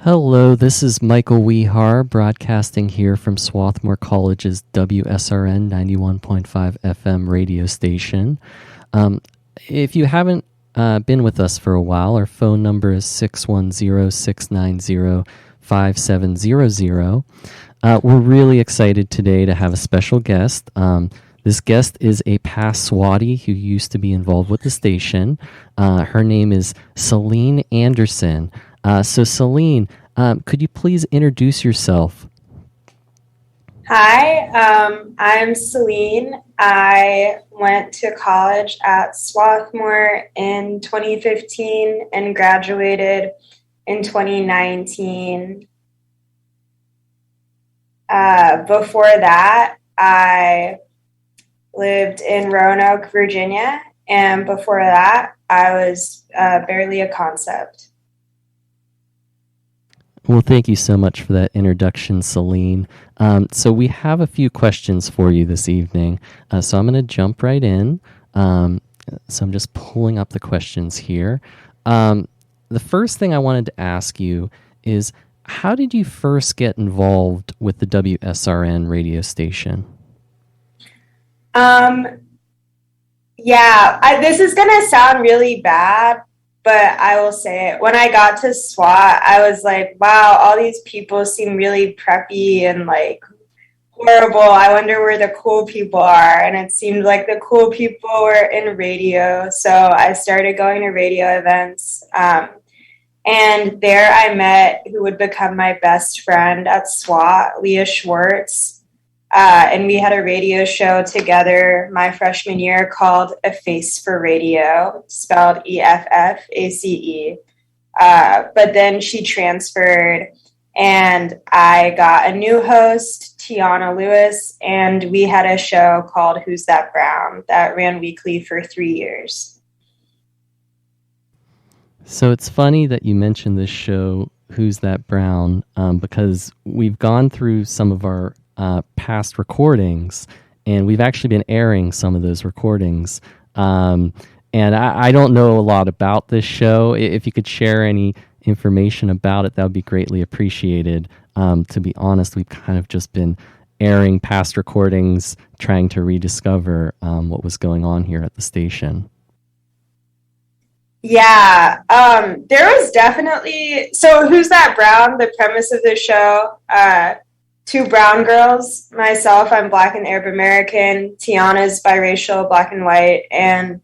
Hello, this is Michael Wehar broadcasting here from Swarthmore College's WSRN 91.5 FM radio station. If you haven't been with us for a while, our phone number is 610-690-5700. We're really excited today to have a special guest. This guest is a past SWATie who used to be involved with the station. Her name is Celine Anderson. So Celine, could you please introduce yourself? Hi, I'm Celine. I went to college at Swarthmore in 2015 and graduated in 2019. Before that, I lived in Roanoke, Virginia, and before that, I was barely a concept. Well, thank you so much for that introduction, Celine. So we have a few questions for you this evening. So I'm going to jump right in. So I'm just pulling up the questions here. The first thing I wanted to ask you is, how did you first get involved with the WSRN radio station? This is going to sound really bad, but I will say it. When I got to SWAT, I was like, wow, all these people seem really preppy and like horrible. I wonder where the cool people are. And it seemed like the cool people were in radio. So I started going to radio events. And there I met who would become my best friend at SWAT, Leah Schwartz. And we had a radio show together my freshman year called A Face for Radio, spelled EFFACE. But then she transferred, and I got a new host, Tiana Lewis, and we had a show called Who's That Brown that ran weekly for 3 years. So it's funny that you mentioned this show, Who's That Brown, because we've gone through some of our past recordings, and we've actually been airing some of those recordings. And I don't know a lot about this show. If you could share any information about it, that would be greatly appreciated. To be honest, we've kind of just been airing past recordings, trying to rediscover what was going on here at the station. Yeah, there was definitely... So Who's That Brown? The premise of the show... two brown girls. Myself, I'm Black and Arab American. Tiana's biracial, Black and white. And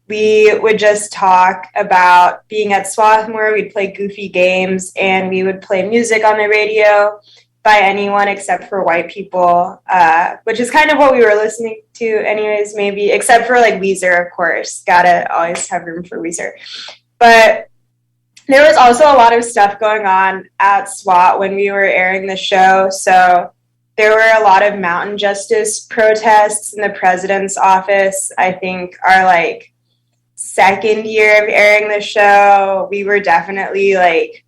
we would just talk about being at Swarthmore. We'd play goofy games, and we would play music on the radio by anyone except for white people, which is kind of what we were listening to anyways, maybe, except for like Weezer, of course. Gotta always have room for Weezer. But there was also a lot of stuff going on at SWAT when we were airing the show. So there were a lot of mountain justice protests in the president's office. I think our like second year of airing the show, we were definitely like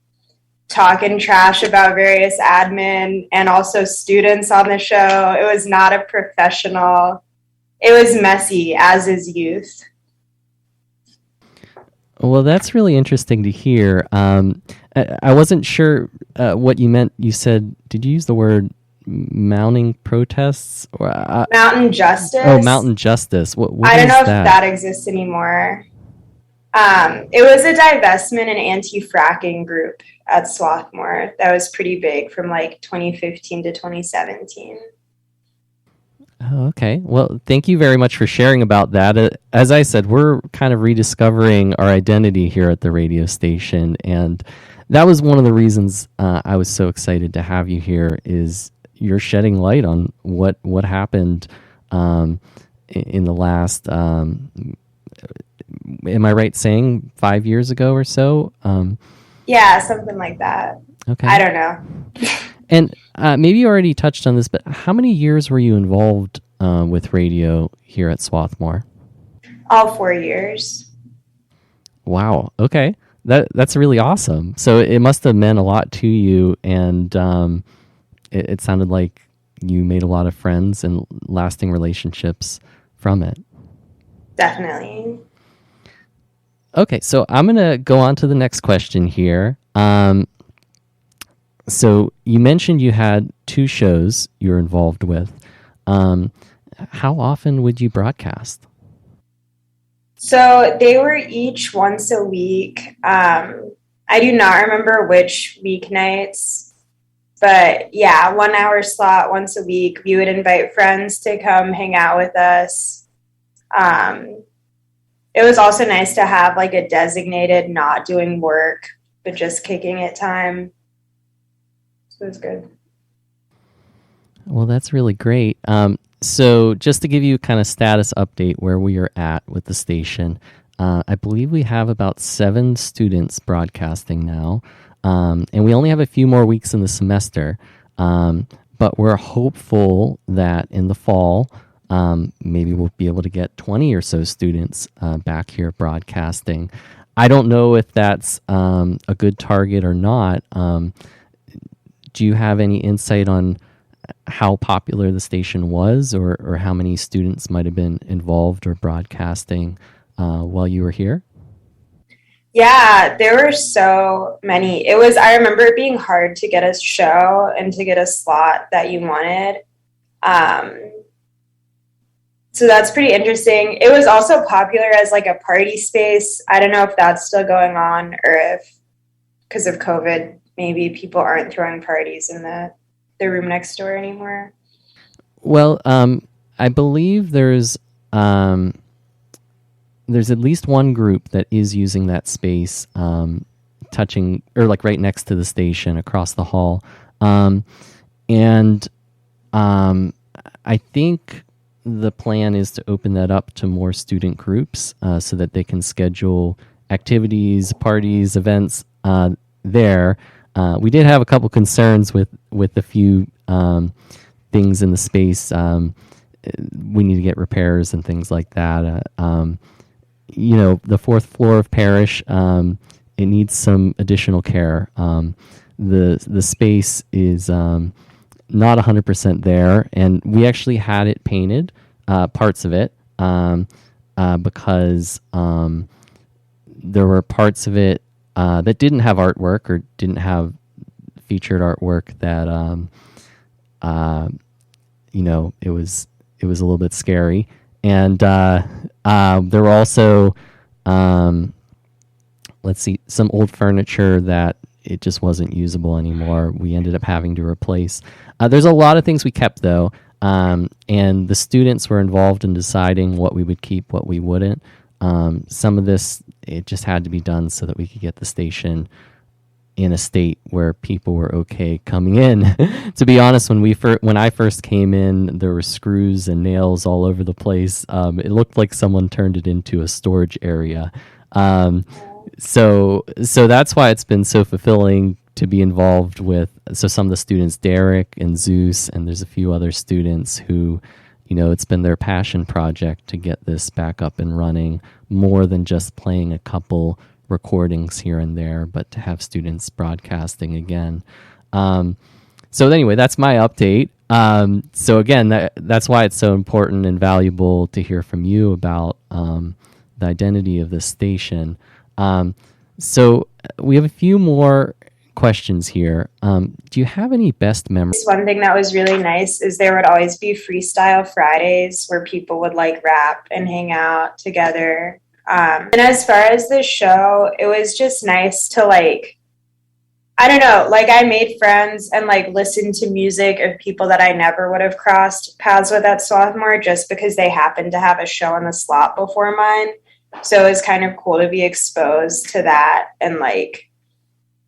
talking trash about various admin and also students on the show. It was not a professional. It was messy, as is youth. Well, that's really interesting to hear. I wasn't sure what you meant. You said, did you use the word mounting protests? Or, Mountain justice? Oh, mountain justice. What I don't know if that? that exists anymore. It was a divestment and anti-fracking group at Swarthmore that was pretty big from like 2015 to 2017. Oh, okay. Well, thank you very much for sharing about that. As I said, we're kind of rediscovering our identity here at the radio station, and that was one of the reasons I was so excited to have you here. Is you're shedding light on what happened in the last. Am I right saying 5 years ago or so? Yeah, something like that. Okay. I don't know. And maybe you already touched on this, but how many years were you involved with radio here at Swarthmore? All 4 years. Wow. Okay. That's really awesome. So it must have meant a lot to you, and it sounded like you made a lot of friends and lasting relationships from it. Definitely. Okay, so I'm going to go on to the next question here. So you mentioned you had two shows you're involved with. Um, how often would you broadcast? So they were each once a week. I do not remember which weeknights, but yeah, 1 hour slot once a week. We would invite friends to come hang out with us. Um, it was also nice to have like a designated not doing work, but just kicking it time. So it was good. Well, that's really great. So just to give you kind of status update where we are at with the station, I believe we have about 7 students broadcasting now, and we only have a few more weeks in the semester. But we're hopeful that in the fall, maybe we'll be able to get 20 or so students back here broadcasting. I don't know if that's a good target or not. Do you have any insight on how popular the station was, or how many students might have been involved or broadcasting while you were here? Yeah, there were so many. I remember it being hard to get a show and to get a slot that you wanted. Um, so that's pretty interesting. It was also popular as like a party space. I don't know if that's still going on or if, because of COVID, maybe people aren't throwing parties in the room next door anymore. Well, I believe there's at least one group that is using that space, touching or like right next to the station across the hall, and I think the plan is to open that up to more student groups so that they can schedule activities, parties, events there. We did have a couple concerns with a few things in the space. We need to get repairs and things like that. The fourth floor of Parish, it needs some additional care. The space is not 100% there, and we actually had it painted, parts of it, because there were parts of it that didn't have artwork or didn't have featured artwork that it was a little bit scary, and there were also some old furniture that it just wasn't usable anymore. We ended up having to replace. There's a lot of things we kept though, and the students were involved in deciding what we would keep, what we wouldn't. Some of this, it just had to be done so that we could get the station in a state where people were okay coming in. To be honest, when I first came in, there were screws and nails all over the place. It looked like someone turned it into a storage area. So that's why it's been so fulfilling to be involved with. So some of the students, Derek and Zeus, and there's a few other students who, it's been their passion project to get this back up and running, more than just playing a couple recordings here and there, but to have students broadcasting again. So anyway, that's my update. So again, that's why it's so important and valuable to hear from you about the identity of this station. So we have a few more questions here. Do you have any best memories? One thing that was really nice is there would always be freestyle Fridays where people would like rap and hang out together. And as far as the show, it was just nice to I don't know, I made friends and listened to music of people that I never would have crossed paths with at sophomore just because they happened to have a show in the slot before mine. So it was kind of cool to be exposed to that and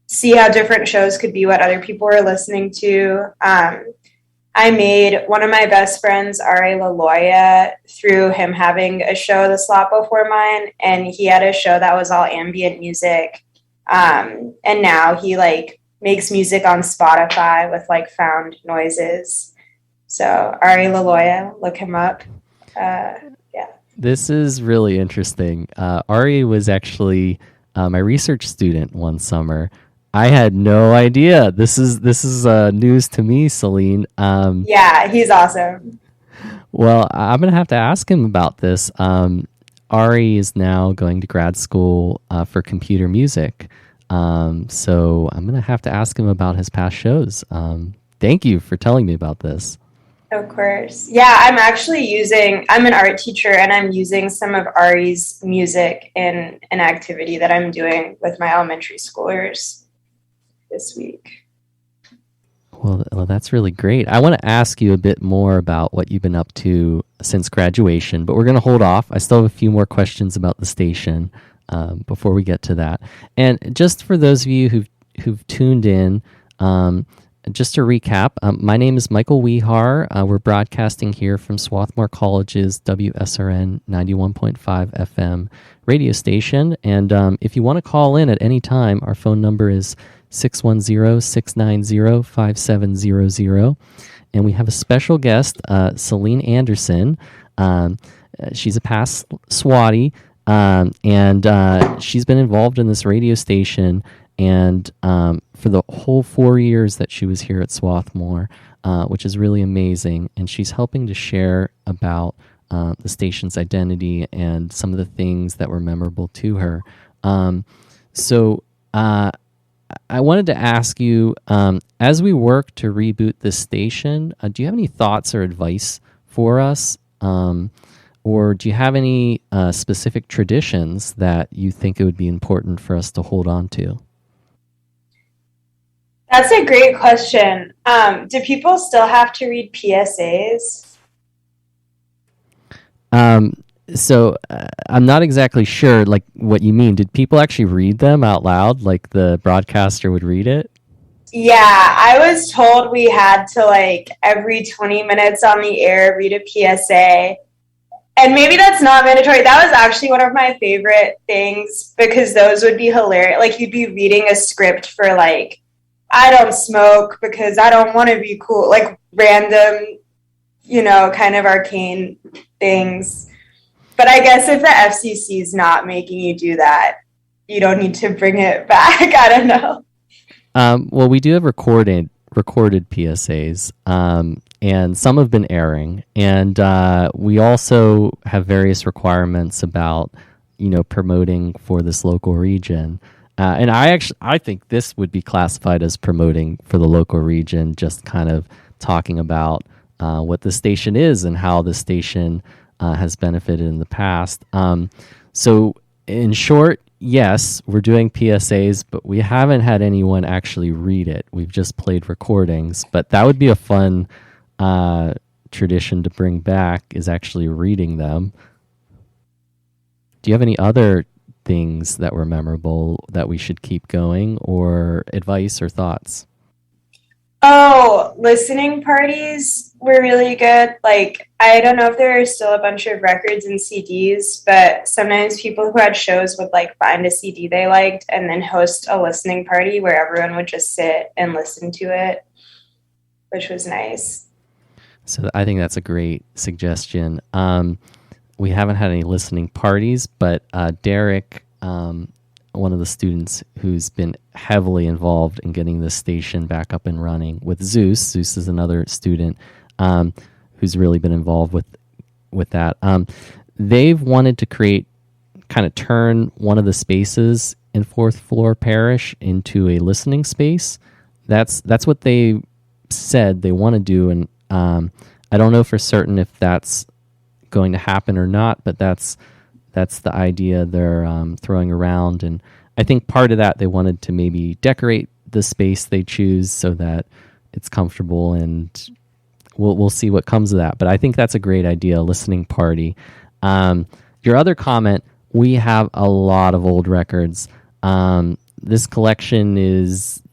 see how different shows could be, what other people were listening to. I made one of my best friends, Ari LaLoya, through him having a show the slot before mine, and he had a show that was all ambient music. And now he makes music on Spotify with found noises. So Ari LaLoya, look him up. Yeah. This is really interesting. Ari was actually my research student one summer. I had no idea. This is news to me, Celine. Yeah, he's awesome. Well, I'm going to have to ask him about this. Ari is now going to grad school for computer music. So I'm going to have to ask him about his past shows. Thank you for telling me about this. Of course. Yeah, I'm an art teacher and I'm using some of Ari's music in an activity that I'm doing with my elementary schoolers this week. Well, that's really great. I want to ask you a bit more about what you've been up to since graduation, but we're going to hold off. I still have a few more questions about the station before we get to that. And just for those of you who've tuned in, just to recap, my name is Michael Wehar. We're broadcasting here from Swarthmore College's WSRN 91.5 FM radio station. And if you want to call in at any time, our phone number is 610-690-5700. And we have a special guest, Celine Anderson. She's a past Swati, and she's been involved in this radio station and for the whole 4 years that she was here at Swarthmore, which is really amazing. And she's helping to share about the station's identity and some of the things that were memorable to her. So I wanted to ask you, as we work to reboot this station, do you have any thoughts or advice for us? Or do you have any specific traditions that you think it would be important for us to hold on to? That's a great question. Do people still have to read PSAs? So I'm not exactly sure, like, what you mean. Did people actually read them out loud, like the broadcaster would read it? Yeah, I was told we had to, like, every 20 minutes on the air read a PSA. And maybe that's not mandatory. That was actually one of my favorite things because those would be hilarious. Like, you'd be reading a script for, like, I don't smoke because I don't want to be cool. Like, random, kind of arcane things. But I guess if the FCC is not making you do that, you don't need to bring it back. I don't know. Well, we do have recorded PSAs, and some have been airing. And we also have various requirements about, promoting for this local region. And I think this would be classified as promoting for the local region, just kind of talking about what the station is and how the station has benefited in the past. So in short, yes, we're doing PSAs, but we haven't had anyone actually read it. We've just played recordings, but that would be a fun tradition to bring back, is actually reading them. Do you have any other things that were memorable that we should keep going, or advice or thoughts? Oh, listening parties were really good. Like, I don't know if there are still a bunch of records and CDs, but sometimes people who had shows would, like, find a CD they liked and then host a listening party where everyone would just sit and listen to it, which was nice. So I think that's a great suggestion. We haven't had any listening parties, but Derek, one of the students who's been heavily involved in getting this station back up and running with Zeus. Zeus is another student who's really been involved with that. They've wanted to turn one of the spaces in Fourth Floor Parish into a listening space. That's what they said they want to do, and I don't know for certain if that's going to happen or not, but that's the idea they're throwing around. And I think part of that, they wanted to maybe decorate the space they choose so that it's comfortable, and we'll see what comes of that. But I think that's a great idea, a listening party. Your other comment, we have a lot of old records. This collection is,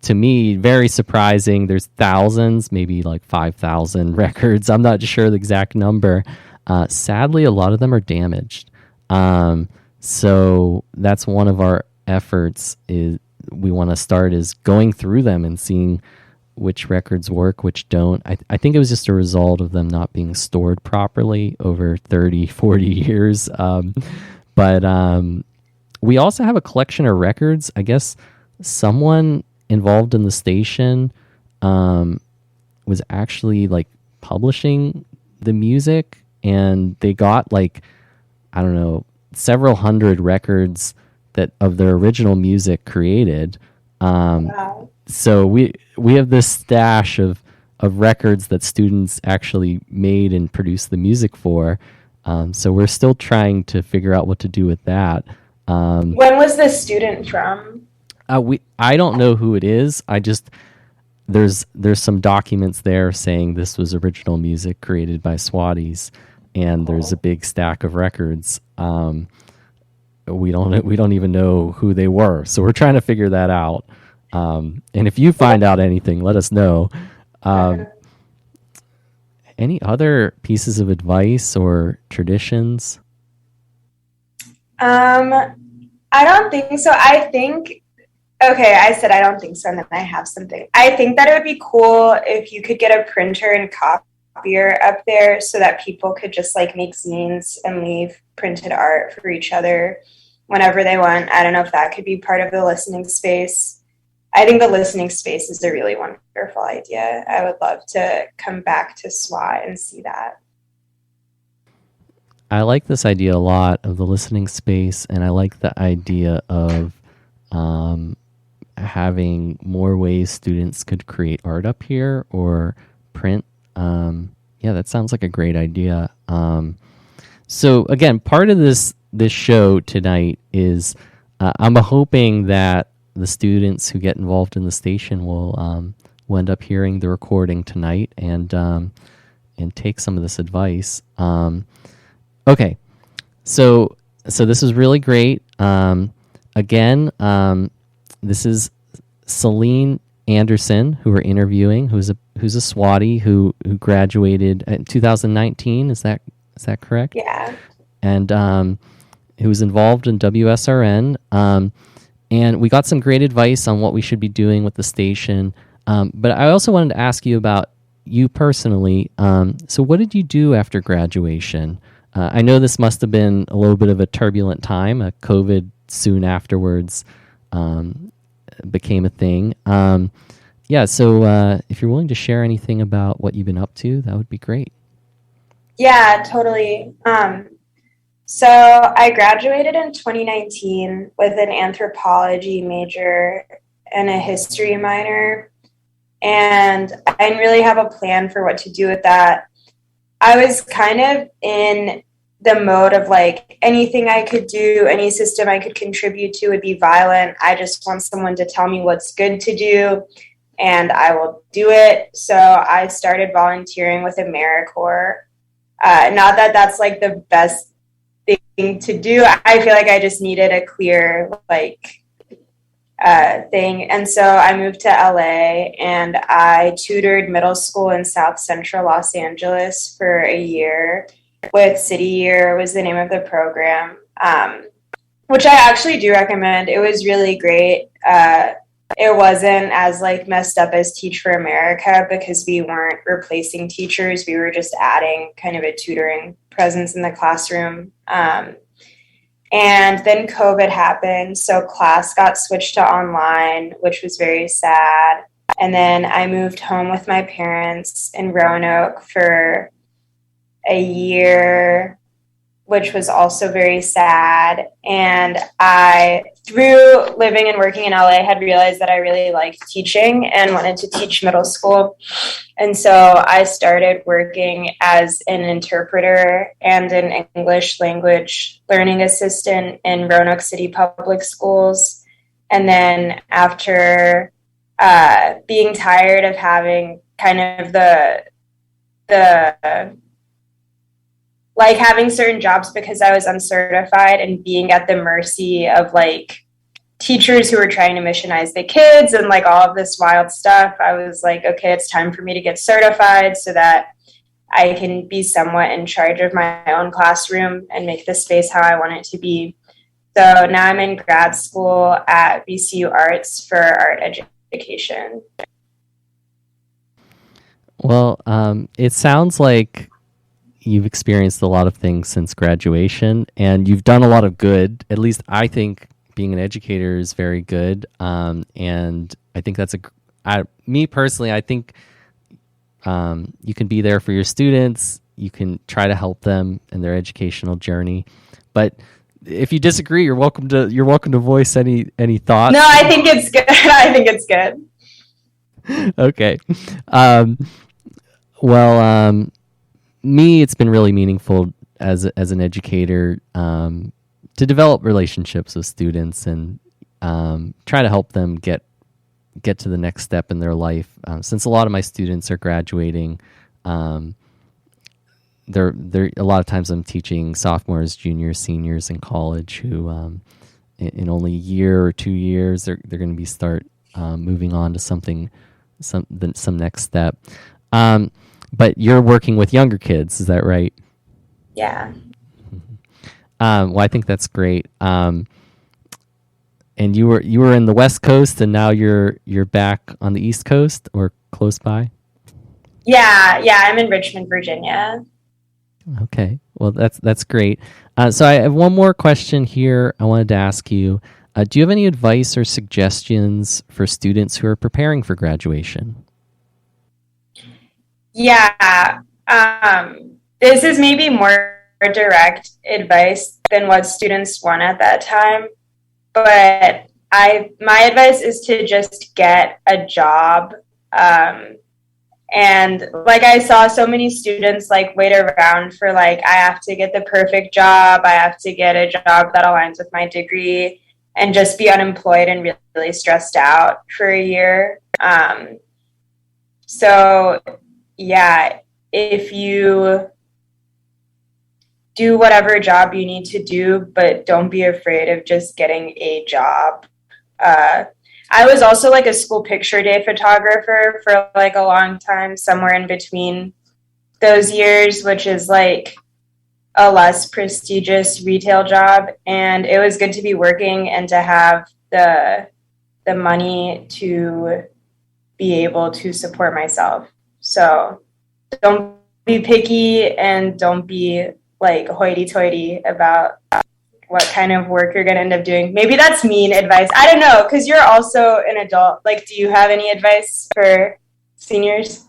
to me, very surprising. There's thousands, maybe like 5,000 records. I'm not sure the exact number. Sadly, a lot of them are damaged. So that's one of our efforts is we want to start is going through them and seeing which records work, which don't. I think it was just a result of them not being stored properly over 30, 40 years. But we also have a collection of records. I guess someone involved in the station was actually, like, publishing the music, and they got, like, I don't know, several hundred records that of their original music created. Wow. So we have this stash of records that students actually made and produced the music for. So we're still trying to figure out what to do with that. When was this student from? I don't know who it is. I just there's some documents there saying this was original music created by Swaties, and there's a big stack of records. We don't even know who they were, so we're trying to figure that out. And if you find out anything, let us know. Any other pieces of advice or traditions? I don't think so. I think, okay, I said I don't think so, and then I have something. I think that it would be cool if you could get a printer and copier up there so that people could just like make zines and leave printed art for each other whenever they want. I don't know if that could be part of the listening space. I think the listening space is a really wonderful idea. I would love to come back to SWAT and see that. I like this idea a lot of the listening space, and I like the idea of having more ways students could create art up here or print. Yeah, that sounds like a great idea. So again, part of this show tonight is I'm hoping that the students who get involved in the station will end up hearing the recording tonight and take some of this advice. Okay, so this is really great. Again, this is Celine Anderson, who we're interviewing, who's a Swati who graduated in 2019. Is that correct? Yeah. And who was involved in WSRN. And we got some great advice on what we should be doing with the station. But I also wanted to ask you about you personally. So what did you do after graduation? I know this must have been a little bit of a turbulent time. COVID soon afterwards became a thing. So if you're willing to share anything about what you've been up to, that would be great. Yeah, totally. So I graduated in 2019 with an anthropology major and a history minor. And I didn't really have a plan for what to do with that. I was kind of in the mode of like anything I could do, any system I could contribute to would be violent. I just want someone to tell me what's good to do and I will do it. So I started volunteering with AmeriCorps. Not that that's like the best thing to do. I feel like I just needed a clear thing. And so I moved to LA and I tutored middle school in South Central Los Angeles for a year with City Year was the name of the program, which I actually do recommend. It was really great. It wasn't as like messed up as Teach for America because we weren't replacing teachers. We were just adding kind of a tutoring presence in the classroom. And then COVID happened, so class got switched to online, which was very sad. And then I moved home with my parents in Roanoke for a year, which was also very sad. And I, through living and working in LA, had realized that I really liked teaching and wanted to teach middle school. And so I started working as an interpreter and an English language learning assistant in Roanoke City Public Schools. And then after being tired of having kind of like having certain jobs because I was uncertified and being at the mercy of like teachers who were trying to missionize the kids and like all of this wild stuff, I was like, okay, it's time for me to get certified so that I can be somewhat in charge of my own classroom and make the space how I want it to be. So now I'm in grad school at VCU Arts for art education. Well, it sounds like you've experienced a lot of things since graduation and you've done a lot of good. At least I think being an educator is very good. And I think that's me personally, I think you can be there for your students. You can try to help them in their educational journey. But if you disagree, you're welcome to voice any thoughts. No, I think it's good. I think it's good. Okay. Well, me, it's been really meaningful as an educator to develop relationships with students and try to help them get to the next step in their life. Since a lot of my students are graduating, they're a lot of times I'm teaching sophomores, juniors, seniors in college who in only a year or 2 years they're going to be start moving on to some next step. But you're working with younger kids, is that right? Yeah. Well, I think that's great. And you were in the West Coast, and now you're back on the East Coast or close by. Yeah. I'm in Richmond, Virginia. Okay, well that's great. So I have one more question here. I wanted to ask you: do you have any advice or suggestions for students who are preparing for graduation? Yeah. This is maybe more direct advice than what students want at that time. But my advice is to just get a job. And like I saw so many students like wait around for like, I have to get the perfect job. I have to get a job that aligns with my degree and just be unemployed and really stressed out for a year. So yeah, if you do whatever job you need to do, but don't be afraid of just getting a job. I was also like a school picture day photographer for like a long time, somewhere in between those years, which is like a less prestigious retail job. And it was good to be working and to have the money to be able to support myself. So don't be picky and don't be like hoity-toity about what kind of work you're going to end up doing. Maybe that's mean advice. I don't know, because you're also an adult. Like, do you have any advice for seniors?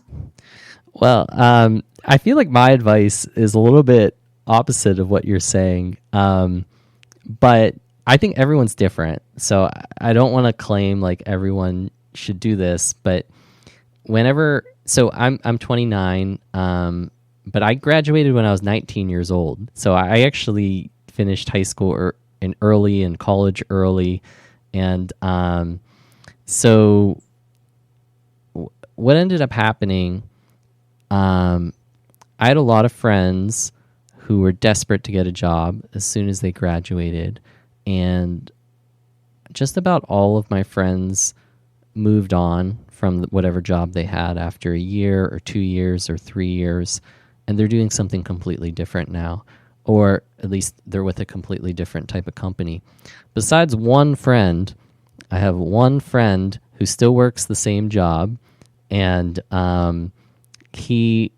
Well, I feel like my advice is a little bit opposite of what you're saying. But I think everyone's different. So I don't want to claim like everyone should do this, but so I'm 29, but I graduated when I was 19 years old. So I actually finished high school early and college early. And so what ended up happening, I had a lot of friends who were desperate to get a job as soon as they graduated. And just about all of my friends moved on from whatever job they had after a year or 2 years or 3 years, and they're doing something completely different now, or at least they're with a completely different type of company. Besides one friend, I have one friend who still works the same job, and he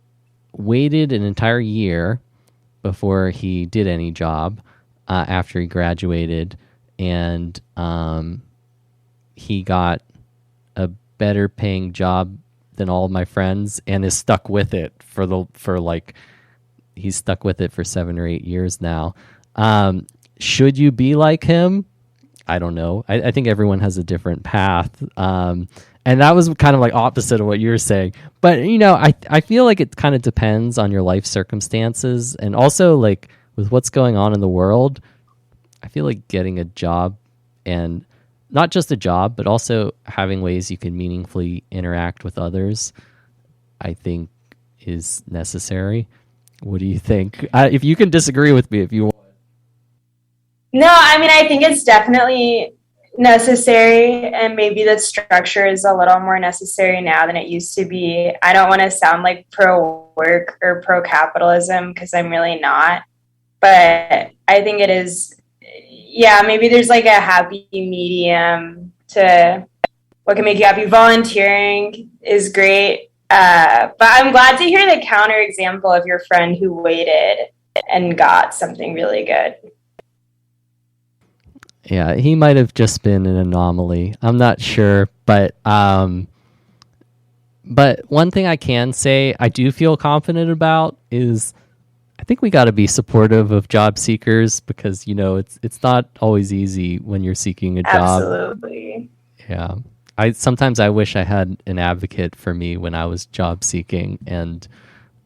waited an entire year before he did any job after he graduated, and he got a better paying job than all of my friends and is stuck with it he's stuck with it for 7 or 8 years now. Should you be like him? I don't know. I think everyone has a different path. And that was kind of like opposite of what you're saying. But, I feel like it kind of depends on your life circumstances. And also, like, with what's going on in the world, I feel like getting a job, and not just a job, but also having ways you can meaningfully interact with others, I think is necessary. What do you think? If you can disagree with me, if you want. No, I mean, I think it's definitely necessary, and maybe the structure is a little more necessary now than it used to be. I don't want to sound like pro-work or pro-capitalism, because I'm really not. But I think it is, yeah, maybe there's like a happy medium to what can make you happy. Volunteering is great. But I'm glad to hear the counterexample of your friend who waited and got something really good. Yeah, he might have just been an anomaly. I'm not sure, but one thing I can say I do feel confident about is think we got to be supportive of job seekers because it's not always easy when you're seeking a job. Absolutely. Yeah. Sometimes I wish I had an advocate for me when I was job seeking, and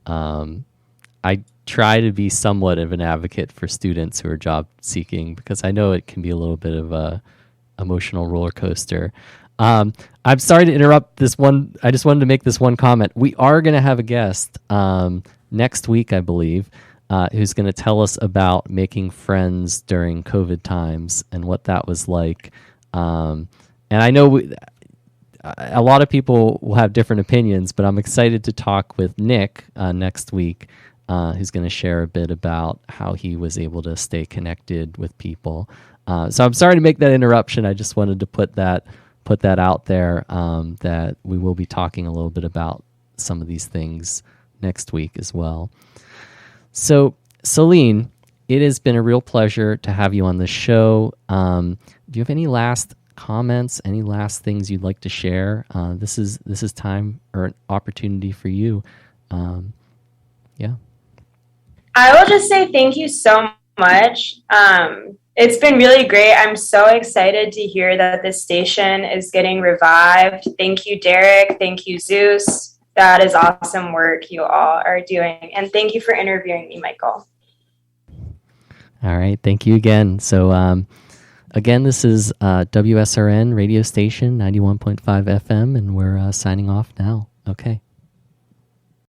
I try to be somewhat of an advocate for students who are job seeking because I know it can be a little bit of a emotional roller coaster. I'm sorry to interrupt this one. I just wanted to make this one comment. We are going to have a guest next week, I believe, who's going to tell us about making friends during COVID times and what that was like. And I know a lot of people will have different opinions, but I'm excited to talk with Nick next week, who's going to share a bit about how he was able to stay connected with people. So I'm sorry to make that interruption. I just wanted to put that out there, that we will be talking a little bit about some of these things next week as well. So, Celine, it has been a real pleasure to have you on the show. Do you have any last comments, any last things you'd like to share? This is time or an opportunity for you. Yeah. I will just say thank you so much. It's been really great. I'm so excited to hear that this station is getting revived. Thank you, Derek. Thank you, Zeus. That is awesome work you all are doing. And thank you for interviewing me, Michael. All right. Thank you again. So, again, this is WSRN radio station, 91.5 FM, and we're signing off now. Okay.